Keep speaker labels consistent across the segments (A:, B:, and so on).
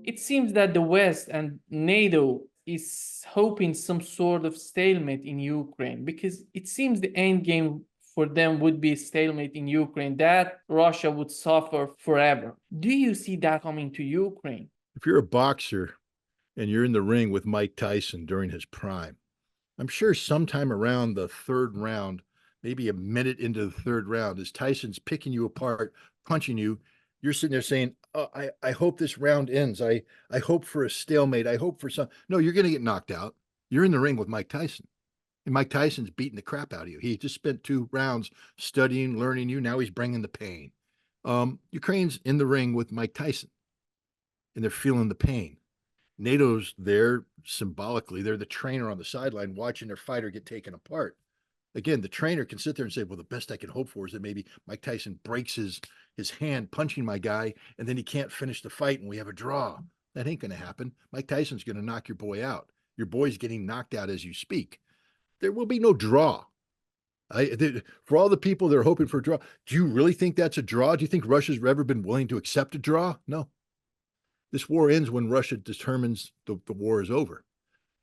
A: It seems that the West and NATO is hoping some sort of stalemate in Ukraine because it seems the end game for them would be stalemate in Ukraine, that Russia would suffer forever. Do you see that coming to Ukraine?
B: If you're a boxer and you're in the ring with Mike Tyson during his prime, I'm sure sometime around the third round, maybe a minute into the third round, as Tyson's picking you apart, punching you, you're sitting there saying, oh, I hope this round ends. I hope for a stalemate. I hope for some. No, you're going to get knocked out. You're in the ring with Mike Tyson. And Mike Tyson's beating the crap out of you. He just spent 2 rounds studying, learning you. Now he's bringing the pain. Ukraine's in the ring with Mike Tyson, and they're feeling the pain. NATO's there symbolically. They're the trainer on the sideline watching their fighter get taken apart. Again, the trainer can sit there and say, well, the best I can hope for is that maybe Mike Tyson breaks his hand punching my guy, and then he can't finish the fight and we have a draw. That ain't going to happen. Mike Tyson's going to knock your boy out. Your boy's getting knocked out as you speak. There will be no draw. For all the people that are hoping for a draw, do you really think that's a draw? Do you think Russia's ever been willing to accept a draw? No. This war ends when Russia determines the war is over.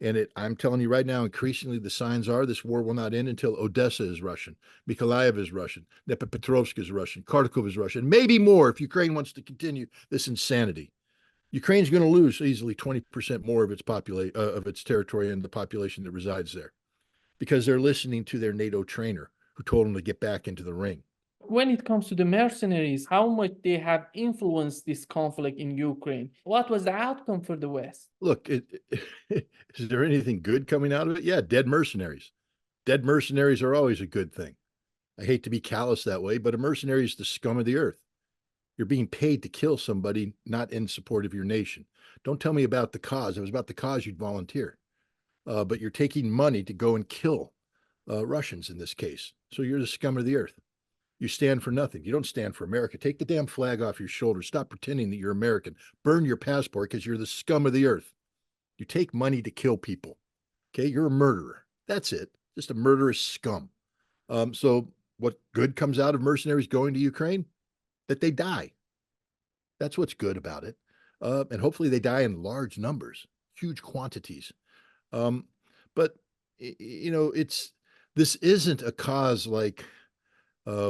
B: And I'm telling you right now, increasingly the signs are this war will not end until Odessa is Russian, Mykolaiv is Russian, Dnipropetrovsk is Russian, Kharkov is Russian, maybe more if Ukraine wants to continue this insanity. Ukraine's going to lose easily 20% more of its of its territory and the population that resides there because they're listening to their NATO trainer who told them to get back into the ring.
A: When it comes to the mercenaries, how much they have influenced this conflict in Ukraine? What was the outcome for the West?
B: Look, is there anything good coming out of it? Yeah, dead mercenaries. Dead mercenaries are always a good thing. I hate to be callous that way, but a mercenary is the scum of the earth. You're being paid to kill somebody not in support of your nation. Don't tell me about the cause. If it was about the cause, you'd volunteer. But you're taking money to go and kill Russians in this case. So you're the scum of the earth. You stand for nothing. You don't stand for America. Take the damn flag off your shoulders. Stop pretending that you're American. Burn your passport because you're the scum of the earth. You take money to kill people. Okay, you're a murderer. That's it. Just a murderous scum. So what good comes out of mercenaries going to Ukraine? That they die. That's what's good about it. And hopefully they die in large numbers, huge quantities. But this isn't a cause like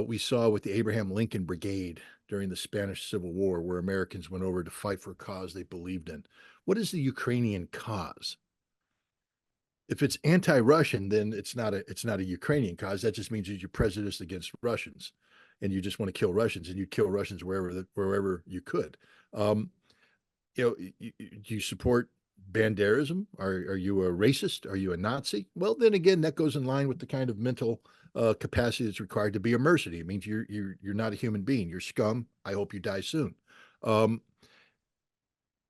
B: we saw with the Abraham Lincoln Brigade during the Spanish Civil War, where Americans went over to fight for a cause they believed in. What is the Ukrainian cause? If it's anti-Russian, then it's not a Ukrainian cause. That just means that you're prejudiced against Russians, and you just want to kill Russians, and you kill Russians wherever you could. Do you support Banderism? Are you a racist? Are you a Nazi? Well, then again, that goes in line with the kind of mental capacity that's required to be a mercenary. It means you're not a human being. You're scum. I hope you die soon.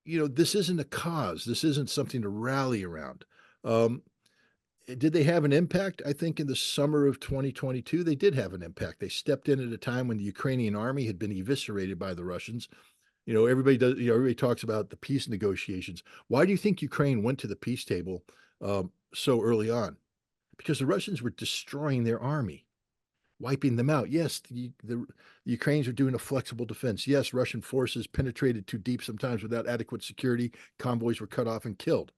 B: This isn't a cause. This isn't something to rally around. Did they have an impact? I think in the summer of 2022, they did have an impact. They stepped in at a time when the Ukrainian army had been eviscerated by the Russians. Everybody talks about the peace negotiations. Why do you think Ukraine went to the peace table so early on? Because the Russians were destroying their army, wiping them out. Yes, the Ukrainians are doing a flexible defense. Yes, Russian forces penetrated too deep sometimes without adequate security. Convoys were cut off and killed.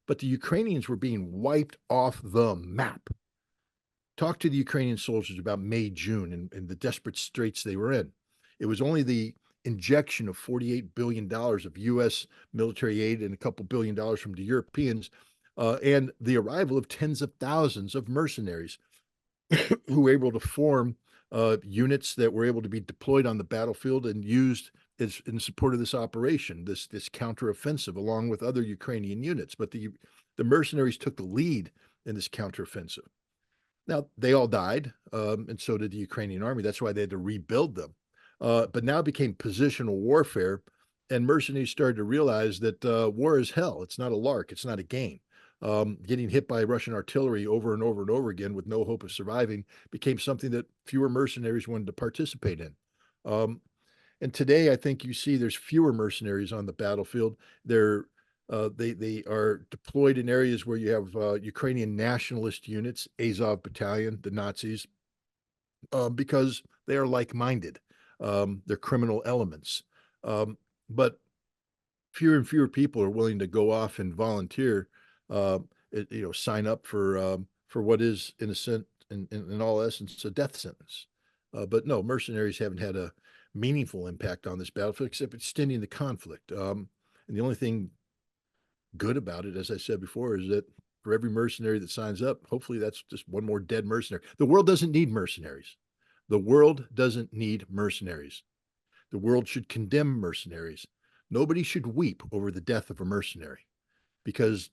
B: But the Ukrainians were being wiped off the map. Talk to the Ukrainian soldiers about May, June, and the desperate straits they were in. It was only the injection of $48 billion of U.S. military aid and a couple $billion from the Europeans, and the arrival of tens of thousands of mercenaries who were able to form units that were able to be deployed on the battlefield and used in support of this operation, this counteroffensive, along with other Ukrainian units. But the mercenaries took the lead in this counteroffensive. Now, they all died, and so did the Ukrainian army. That's why they had to rebuild them. But now it became positional warfare, and mercenaries started to realize that war is hell. It's not a lark. It's not a game. Getting hit by Russian artillery over and over and over again with no hope of surviving became something that fewer mercenaries wanted to participate in. And today, I think you see there's fewer mercenaries on the battlefield. They are deployed in areas where you have Ukrainian nationalist units, Azov Battalion, the Nazis, because they are like-minded. They're criminal elements. But fewer and fewer people are willing to go off and volunteer, sign up for what is in all essence a death sentence. But no, mercenaries haven't had a meaningful impact on this battlefield except extending the conflict. And the only thing good about it, as I said before, is that for every mercenary that signs up, hopefully that's just one more dead mercenary. The world doesn't need mercenaries. The world doesn't need mercenaries. The world should condemn mercenaries. Nobody should weep over the death of a mercenary because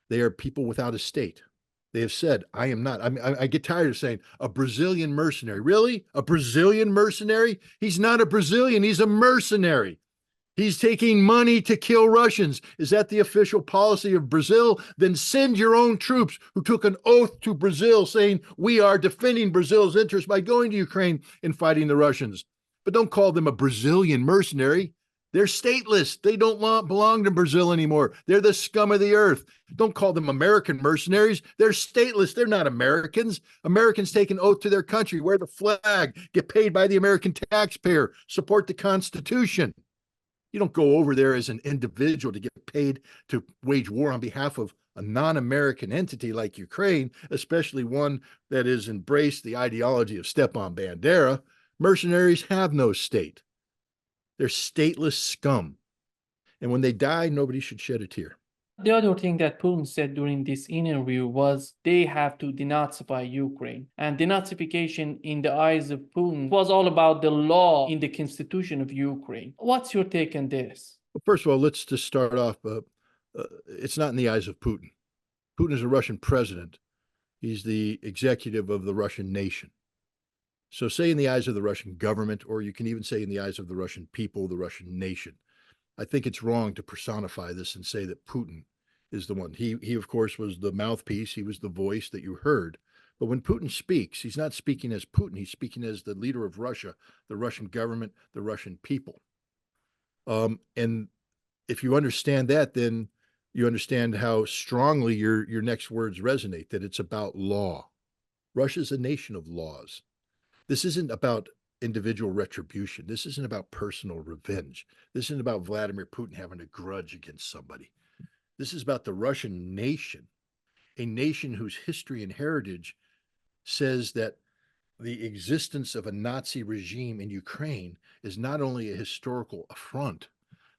B: they are people without a state. They have said, I am not. I get tired of saying a Brazilian mercenary. Really? A Brazilian mercenary? He's not a Brazilian. He's a mercenary. He's taking money to kill Russians. Is that the official policy of Brazil? Then send your own troops who took an oath to Brazil saying, we are defending Brazil's interests by going to Ukraine and fighting the Russians. But don't call them a Brazilian mercenary. They're stateless. They don't belong to Brazil anymore. They're the scum of the earth. Don't call them American mercenaries. They're stateless. They're not Americans. Americans take an oath to their country, wear the flag, get paid by the American taxpayer, support the Constitution. You don't go over there as an individual to get paid to wage war on behalf of a non-American entity like Ukraine, especially one that has embraced the ideology of Stepan Bandera. Mercenaries have no state. They're stateless scum. And when they die, nobody should shed a tear.
A: The other thing that Putin said during this interview was they have to denazify Ukraine. And denazification in the eyes of Putin was all about the law in the constitution of Ukraine. What's your take on this?
B: Well, first of all, let's just start off. It's not in the eyes of Putin. Putin is a Russian president. He's the executive of the Russian nation. So say in the eyes of the Russian government, or you can even say in the eyes of the Russian people, the Russian nation. I think it's wrong to personify this and say that Putin is the one. He of course, was the mouthpiece. He was the voice that you heard. But when Putin speaks, he's not speaking as Putin. He's speaking as the leader of Russia, the Russian government, the Russian people. And if you understand that, then you understand how strongly your next words resonate, that it's about law. Russia's a nation of laws. This isn't about individual retribution. This isn't about personal revenge. This isn't about Vladimir Putin having a grudge against somebody. This is about the Russian nation, a nation whose history and heritage says that the existence of a Nazi regime in Ukraine is not only a historical affront,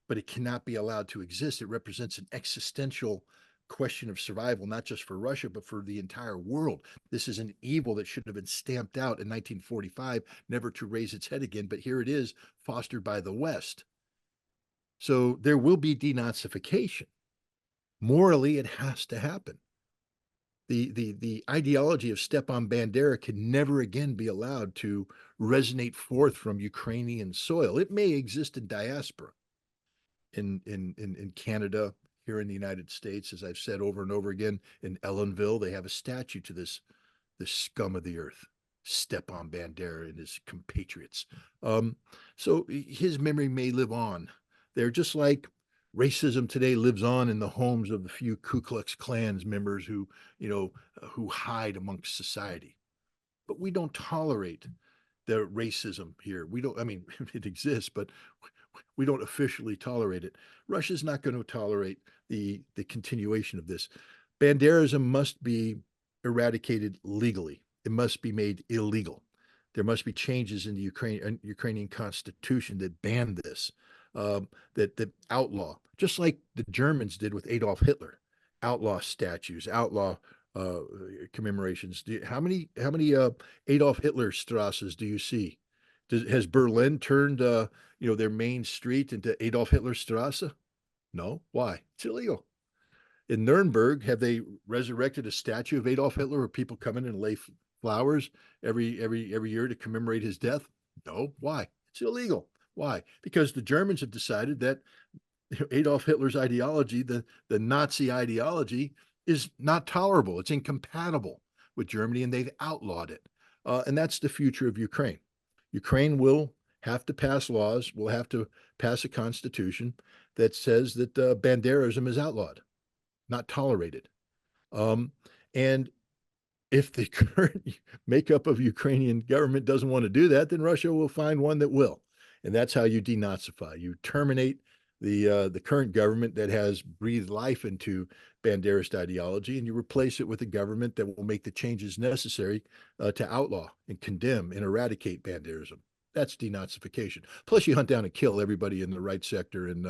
B: but it cannot be allowed to exist. It represents an existential question of survival, not just for Russia, but for the entire world. This is an evil that should have been stamped out in 1945, never to raise its head again, but here it is, fostered by the West. So there will be denazification. Morally, it has to happen. The ideology of Stepan Bandera can never again be allowed to resonate forth from Ukrainian soil. It may exist in diaspora, in Canada, here in the United States, as I've said over and over again, in Ellenville, they have a statue to this scum of the earth, Stepan Bandera and his compatriots. So his memory may live on. They're just like racism today lives on in the homes of the few Ku Klux Klan's members who hide amongst society. But we don't tolerate the racism here. We don't, I mean, it exists, but we don't officially tolerate it. Russia's not going to tolerate the continuation of this. Banderism must be eradicated legally. It must be made illegal. There must be changes in the Ukrainian constitution that ban this, that outlaw, just like the Germans did with Adolf Hitler, outlaw statues, outlaw commemorations. How many Adolf Hitler Strasses do you see? Has Berlin turned their main street into Adolf Hitler Strasse? No. Why? It's illegal. In Nuremberg, have they resurrected a statue of Adolf Hitler where people come in and lay flowers every year to commemorate his death? No. Why? It's illegal. Why? Because the Germans have decided that Adolf Hitler's ideology, the Nazi ideology, is not tolerable. It's incompatible with Germany, and they've outlawed it. And that's the future of Ukraine. Ukraine will have to pass laws, will have to pass a constitution that says that Banderism is outlawed, not tolerated. And if the current makeup of Ukrainian government doesn't want to do that, then Russia will find one that will. And that's how you denazify. You terminate the current government that has breathed life into Banderist ideology, and you replace it with a government that will make the changes necessary to outlaw and condemn and eradicate Banderism. That's denazification. Plus, you hunt down and kill everybody in the right sector in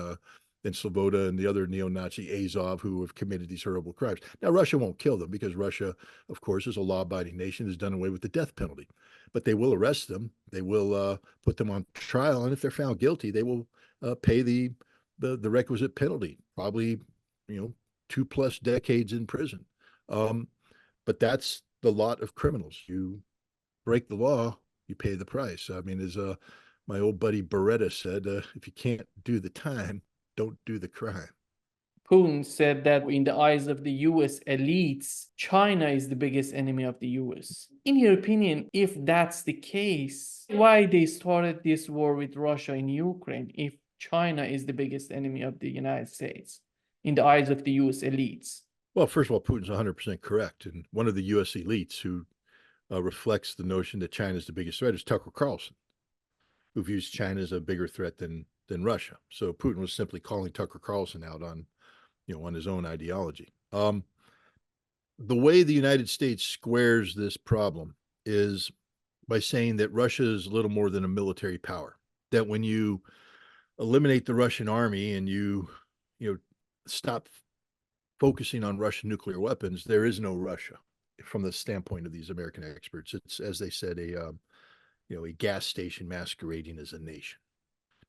B: Sloboda and the other neo-Nazi Azov who have committed these horrible crimes. Now, Russia won't kill them because Russia, of course, is a law-abiding nation, has done away with the death penalty. But they will arrest them. They will put them on trial, and if they're found guilty, they will pay the requisite penalty, probably 2+ decades in prison. But that's the lot of criminals. You break the law, you pay the price. I mean, as my old buddy Beretta said, if you can't do the time, don't do the crime.
A: Putin said that in the eyes of the US elites, China is the biggest enemy of the US. In your opinion, if that's the case, why they started this war with Russia in Ukraine if China is the biggest enemy of the United States in the eyes of the US elites?
B: Well, first of all, Putin's 100% correct. And one of the US elites who reflects the notion that China is the biggest threat is Tucker Carlson, who views China as a bigger threat than Russia. So Putin was simply calling Tucker Carlson out on on his own ideology. The way the United States squares this problem is by saying that Russia is little more than a military power. That when you eliminate the Russian army and you stop focusing on Russian nuclear weapons, there is no Russia from the standpoint of these American experts. It's, as they said, a gas station masquerading as a nation.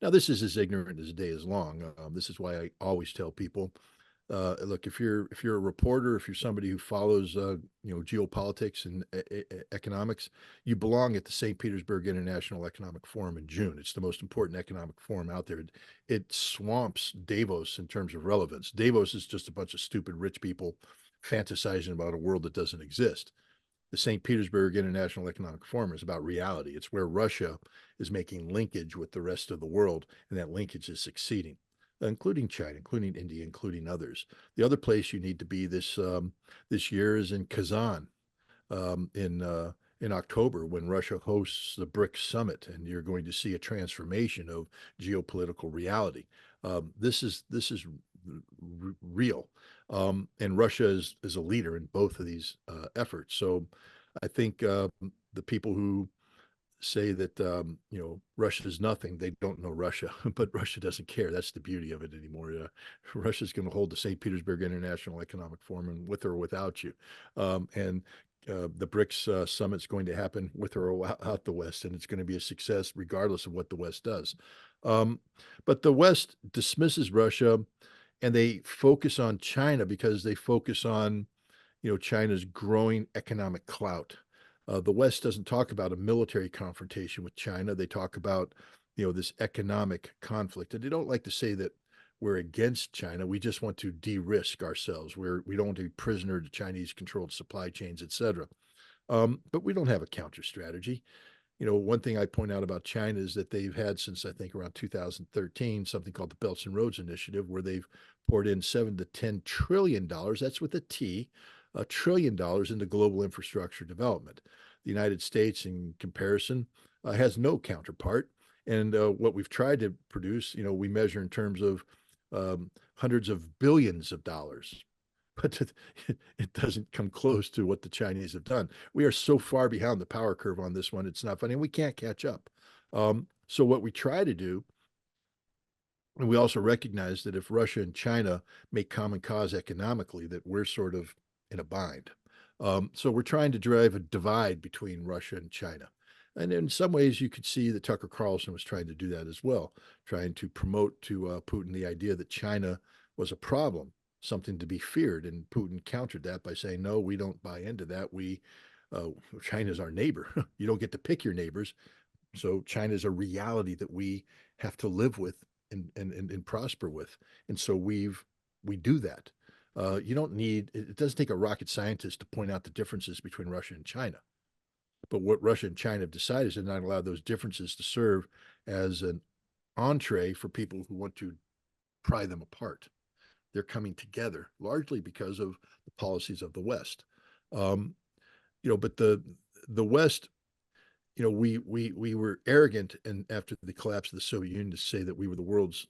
B: Now, this is as ignorant as the day is long. This is why I always tell people, look, if you're a reporter, if you're somebody who follows geopolitics and economics, you belong at the St. Petersburg International Economic Forum in June. It's the most important economic forum out there. It swamps Davos in terms of relevance. Davos is just a bunch of stupid rich people fantasizing about a world that doesn't exist. The St. Petersburg International Economic Forum is about reality. It's where Russia is making linkage with the rest of the world, and that linkage is succeeding, including China, including India, including others. The other place you need to be this year is in Kazan, in October, when Russia hosts the BRICS summit, and you're going to see a transformation of geopolitical reality. This is real, and Russia is a leader in both of these efforts. So I think the people who say that Russia is nothing, they don't know Russia, but Russia doesn't care. That's the beauty of it anymore. Russia's going to hold the St. Petersburg International Economic Forum, and with or without you, and the BRICS summit's going to happen with or without the West, and it's going to be a success regardless of what the West does. But the West dismisses Russia, and they focus on China because they focus on China's growing economic clout. The West doesn't talk about a military confrontation with China. They talk about this economic conflict, and they don't like to say that we're against China. We just want to de-risk ourselves. We don't want to be prisoner to Chinese-controlled supply chains, et cetera. But we don't have a counter strategy. One thing I point out about China is that they've had, since I think around 2013, something called the Belts and Roads Initiative, where they've poured in $7 to $10 trillion. That's with a T, $1 trillion into global infrastructure development. The United States, in comparison, has no counterpart. And what we've tried to produce, we measure in terms of hundreds of billions of dollars, but it doesn't come close to what the Chinese have done. We are so far behind the power curve on this one, it's not funny. We can't catch up. So what we try to do, and we also recognize that if Russia and China make common cause economically, that we're sort of in a bind. So we're trying to drive a divide between Russia and China. And in some ways, you could see that Tucker Carlson was trying to do that as well, trying to promote to Putin the idea that China was a problem, something to be feared. And Putin countered that by saying, no, we don't buy into that. China's our neighbor. You don't get to pick your neighbors. So China's a reality that we have to live with and prosper with. And so we do that. You don't need, it doesn't take a rocket scientist to point out the differences between Russia and China. But what Russia and China have decided is to not allow those differences to serve as an entree for people who want to pry them apart. They're coming together largely because of the policies of the West. But the West, we were arrogant, and after the collapse of the Soviet Union, to say that we were the world's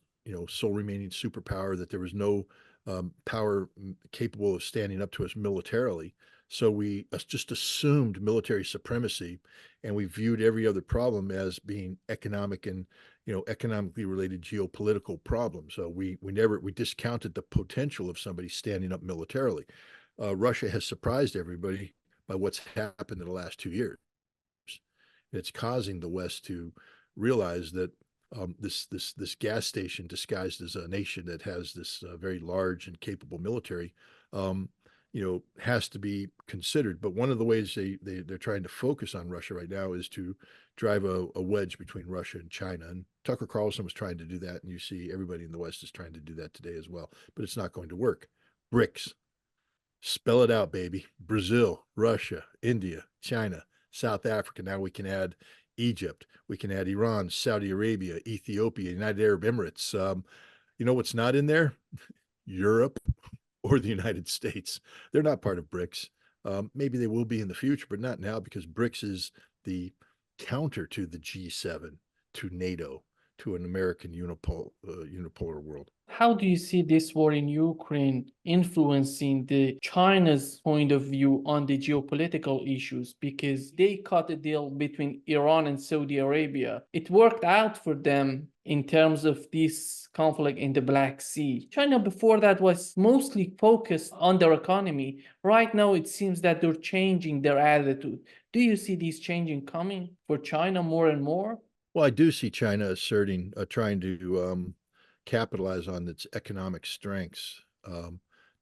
B: sole remaining superpower, that there was no power capable of standing up to us militarily. So we just assumed military supremacy, and we viewed every other problem as being economic and economically related geopolitical problems. So we discounted the potential of somebody standing up militarily. Russia has surprised everybody by what's happened in the last 2 years. It's causing the West to realize that this gas station disguised as a nation that has this very large and capable military, has to be considered. But one of the ways they're trying to focus on Russia right now is to drive a wedge between Russia and China. And Tucker Carlson was trying to do that, and you see everybody in the West is trying to do that today as well. But it's not going to work. BRICS, spell it out, baby. Brazil, Russia, India, China, South Africa. Now we can add Egypt. We can add Iran, Saudi Arabia, Ethiopia, United Arab Emirates. You know what's not in there? Europe or the United States. They're not part of BRICS. Maybe they will be in the future, but not now, because BRICS is the counter to the G7, to NATO, to an American unipolar world.
A: How do you see this war in Ukraine influencing the China's point of view on the geopolitical issues? Because they cut a deal between Iran and Saudi Arabia. It worked out for them in terms of this conflict in the Black Sea. China before that was mostly focused on their economy. Right now, it seems that they're changing their attitude. Do you see these changing coming for China more and more?
B: Well, I do see China trying to capitalize on its economic strengths,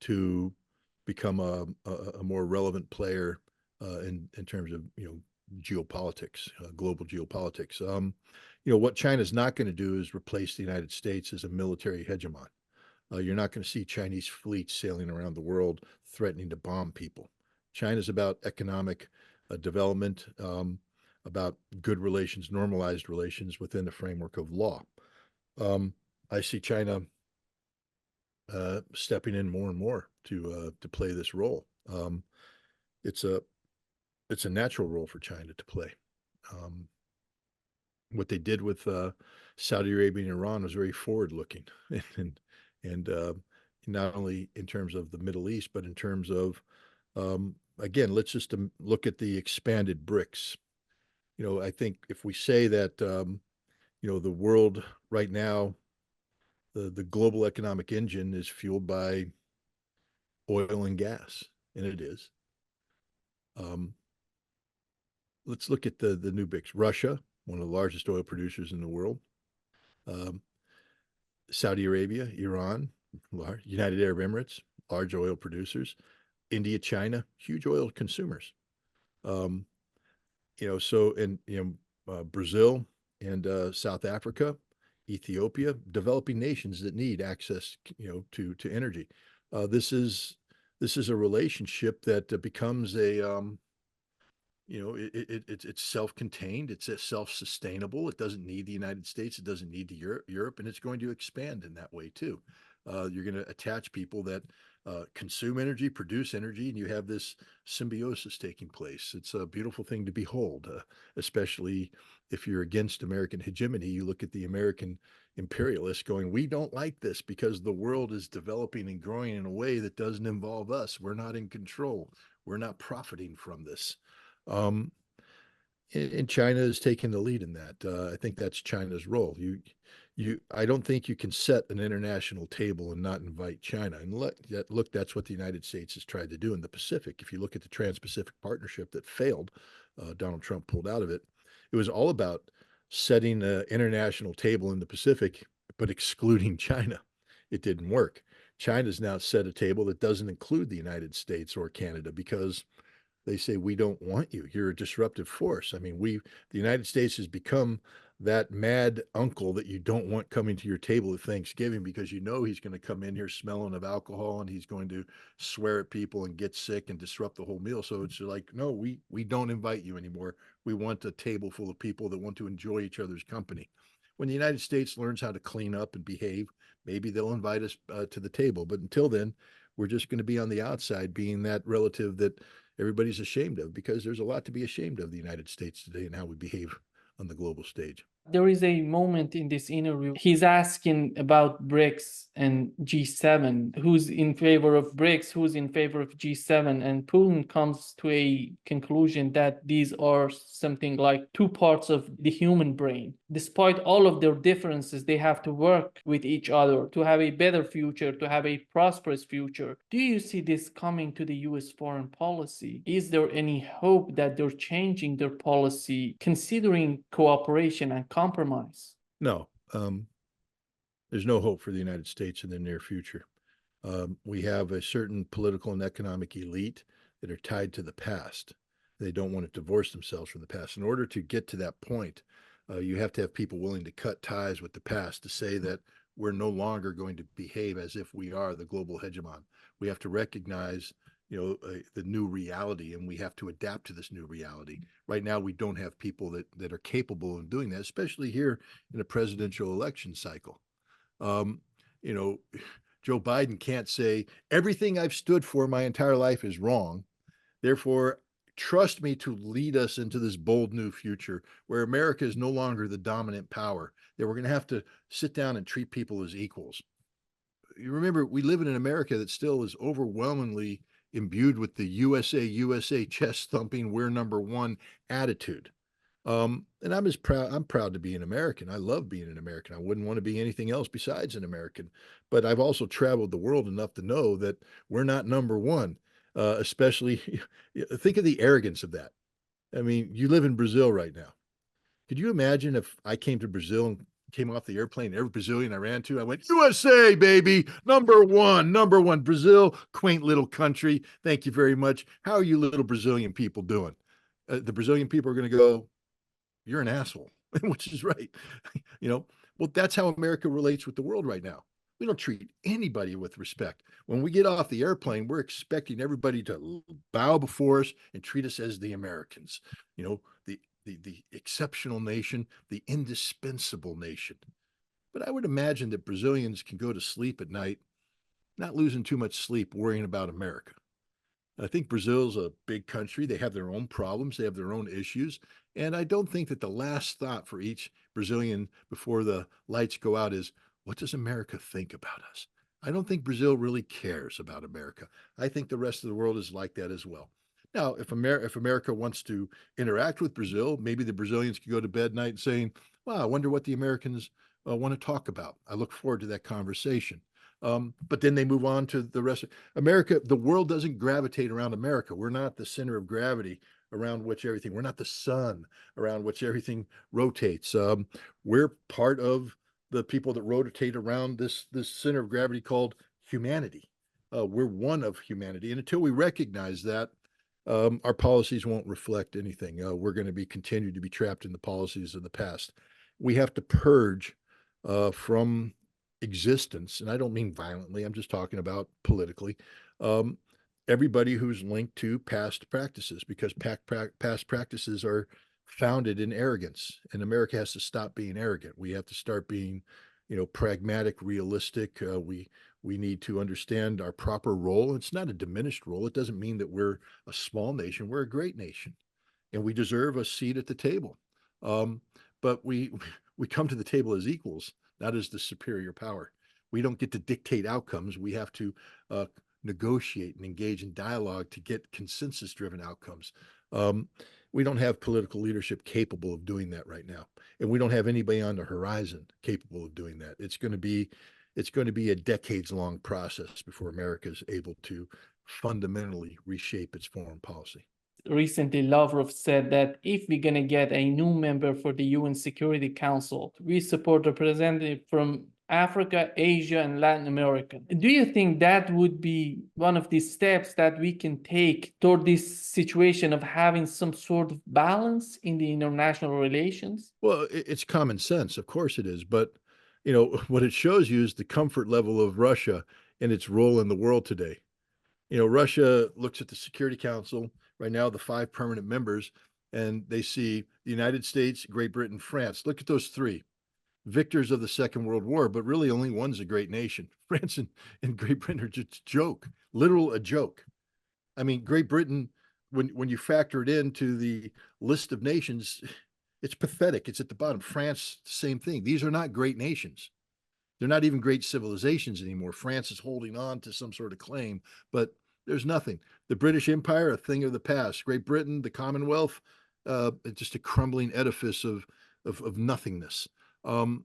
B: to become a more relevant player in terms of geopolitics, global geopolitics. What China's not going to do is replace the United States as a military hegemon. You're not going to see Chinese fleets sailing around the world threatening to bomb people. China's about economic development, about good relations, normalized relations within the framework of law. I see China stepping in more and more to play this role. It's a natural role for China to play. What they did with Saudi Arabia and Iran was very forward-looking, and not only in terms of the Middle East, but in terms of again, let's just look at the expanded BRICS. I think if we say that the world right now, the global economic engine is fueled by oil and gas, and it is. Let's look at the new BRICS. Russia, one of the largest oil producers in the world. Saudi Arabia, Iran, United Arab Emirates, large oil producers. India, China, huge oil consumers. Brazil and South Africa, Ethiopia, developing nations that need access, to energy. This is a relationship that becomes it's self-contained, it's self-sustainable. It doesn't need the United States, it doesn't need Europe, and it's going to expand in that way too. You're going to attach people that consume energy, produce energy, and you have this symbiosis taking place. It's a beautiful thing to behold, especially if you're against American hegemony. You look at the American imperialists going, we don't like this because the world is developing and growing in a way that doesn't involve us. We're not in control. We're not profiting from this. And China is taking the lead in that. I think that's China's role. I don't think you can set an international table and not invite China. And look, that's what the United States has tried to do in the Pacific. If you look at the Trans-Pacific Partnership that failed, Donald Trump pulled out of it. It was all about setting an international table in the Pacific, but excluding China. It didn't work. China's now set a table that doesn't include the United States or Canada because they say, we don't want you. You're a disruptive force. I mean, the United States has become that mad uncle that you don't want coming to your table at Thanksgiving because he's going to come in here smelling of alcohol and he's going to swear at people and get sick and disrupt the whole meal. So it's like, no, we don't invite you anymore. We want a table full of people that want to enjoy each other's company. When the United States learns how to clean up and behave, maybe they'll invite us to the table. But until then, we're just going to be on the outside, being that relative that everybody's ashamed of, because there's a lot to be ashamed of the United States today and how we behave on the global stage.
A: There is a moment in this interview, he's asking about BRICS and G7, who's in favor of BRICS, who's in favor of G7, and Putin comes to a conclusion that these are something like two parts of the human brain. Despite all of their differences, they have to work with each other to have a better future, to have a prosperous future. Do you see this coming to the US foreign policy? Is there any hope that they're changing their policy, considering cooperation and compromise?
B: No, there's no hope for the United States in the near future. We have a certain political and economic elite that are tied to the past. They don't want to divorce themselves from the past. In order to get to that point, you have to have people willing to cut ties with the past, to say that we're no longer going to behave as if we are the global hegemon. We have to recognize, the new reality, and we have to adapt to this new reality. Right now, we don't have people that are capable of doing that, especially here in a presidential election cycle. You know, Joe Biden can't say everything I've stood for my entire life is wrong. Therefore, trust me to lead us into this bold new future where America is no longer the dominant power, that we're going to have to sit down and treat people as equals. You remember, we live in an America that still is overwhelmingly imbued with the USA, chest thumping, we're number one attitude. And I'm proud to be an American. I love being an American. I wouldn't want to be anything else besides an American. But I've also traveled the world enough to know that we're not number one. Especially, think of the arrogance of that. I mean, you live in Brazil right now. Could you imagine if I came to Brazil and came off the airplane, every Brazilian I ran to, I went, USA, baby, number one, Brazil, quaint little country. Thank you very much. How are you little Brazilian people doing? The Brazilian people are going to go, you're an asshole, which is right. Well, that's how America relates with the world right now. We don't treat anybody with respect. When we get off the airplane, we're expecting everybody to bow before us and treat us as the Americans, the exceptional nation, the indispensable nation. But I would imagine that Brazilians can go to sleep at night, not losing too much sleep worrying about America. I think Brazil's a big country. They have their own problems. They have their own issues. And I don't think that the last thought for each Brazilian before the lights go out is, what does America think about us? I don't think Brazil really cares about America. I think the rest of the world is like that as well. Now, if America wants to interact with Brazil, maybe the Brazilians can go to bed at night saying, wow, I wonder what the Americans want to talk about. I look forward to that conversation. But then they move on to the rest of America. The world doesn't gravitate around America. We're not the center of gravity around which everything, we're not the sun around which everything rotates. We're part of the people that rotate around this center of gravity called humanity. We're one of humanity. And until we recognize that, our policies won't reflect anything. We're going to be continued to be trapped in the policies of the past. We have to purge from existence, and I don't mean violently, I'm just talking about politically, everybody who's linked to past practices, because past practices are founded in arrogance, and America has to stop being arrogant. We have to start being, pragmatic, realistic. We need to understand our proper role. It's not a diminished role. It doesn't mean that we're a small nation. We're a great nation, and we deserve a seat at the table. But we come to the table as equals, not as the superior power. We don't get to dictate outcomes. We have to negotiate and engage in dialogue to get consensus-driven outcomes. We don't have political leadership capable of doing that right now, and we don't have anybody on the horizon capable of doing that. It's going to be a decades-long process before America is able to fundamentally reshape its foreign policy.
A: Recently, Lavrov said that if we're going to get a new member for the UN Security Council, we support representatives from Africa, Asia, and Latin America. Do you think that would be one of the steps that we can take toward this situation of having some sort of balance in the international relations?
B: Well, it's common sense. Of course it is. But, what it shows you is the comfort level of Russia and its role in the world today. Russia looks at the Security Council right now, the 5 permanent members, and they see the United States, Great Britain, France. Look at those 3 victors of the Second World War, but really only one's a great nation. France and Great Britain are just a joke, literal a joke. I mean, Great Britain, when you factor it into the list of nations, It's pathetic. It's at the bottom. France, same thing. These are not great nations. They're not even great civilizations anymore. France is holding on to some sort of claim, but there's nothing. The British Empire, a thing of the past. Great Britain, the Commonwealth, just a crumbling edifice of nothingness. Um,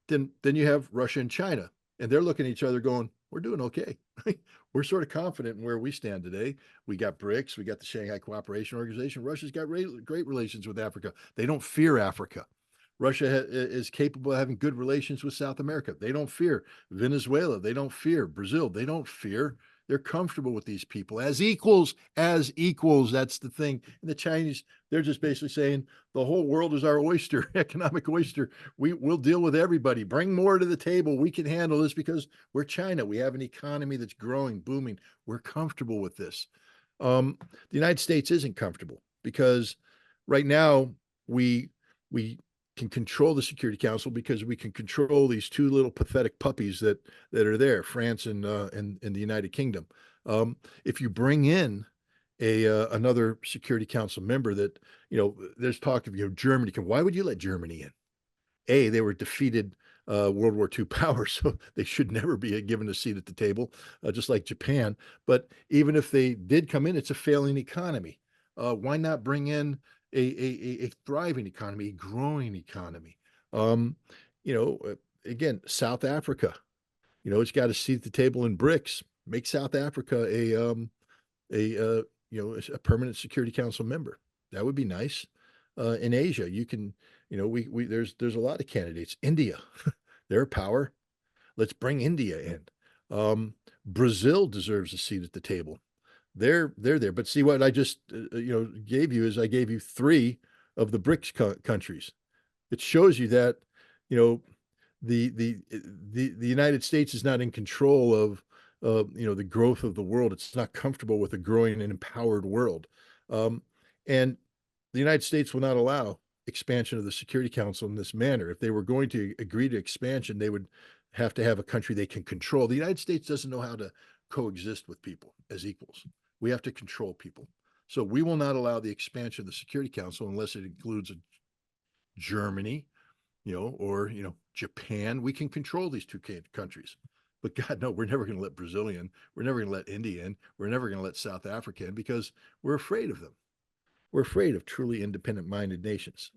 B: then you have Russia and China, and they're looking at each other going, "We're doing okay. We're sort of confident in where we stand today. We got BRICS, we got the Shanghai Cooperation Organization. Russia's got great relations with Africa. They don't fear Africa. Russia is capable of having good relations with South America. They don't fear Venezuela. They don't fear Brazil. They don't fear. They're comfortable with these people as equals, as equals. That's the thing. And the Chinese, they're just basically saying the whole world is our oyster, economic oyster. We'll deal with everybody. Bring more to the table. We can handle this because we're China. We have an economy that's growing, booming. We're comfortable with this. The United States isn't comfortable because right now we can control the Security Council because we can control these two little pathetic puppies that are there, France and the United Kingdom. If you bring in another Security Council member, that there's talk of Germany. Why would you let Germany in? They were defeated World War II power, so they should never be given a seat at the table, just like Japan. But even if they did come in, it's a failing economy. Why not bring in a thriving economy, a growing economy? Again, South Africa, it's got a seat at the table in BRICS. Make South Africa a permanent Security Council member. That would be nice. In Asia, you can, there's a lot of candidates. India, they're a power. Let's bring India in. Brazil deserves a seat at the table. They're there. But see, what I just gave you is I gave you 3 of the BRICS countries. It shows you that the United States is not in control of the growth of the world. It's not comfortable with a growing and empowered world, and the United States will not allow expansion of the Security Council in this manner. If they were going to agree to expansion, they would have to have a country they can control. The United States doesn't know how to coexist with people as equals. We have to control people. So we will not allow the expansion of the Security Council unless it includes Germany, or Japan. We can control these 2 countries. But God, no, we're never going to let Brazil in. We're never going to let India in. We're never going to let South Africa in because we're afraid of them. We're afraid of truly independent-minded nations.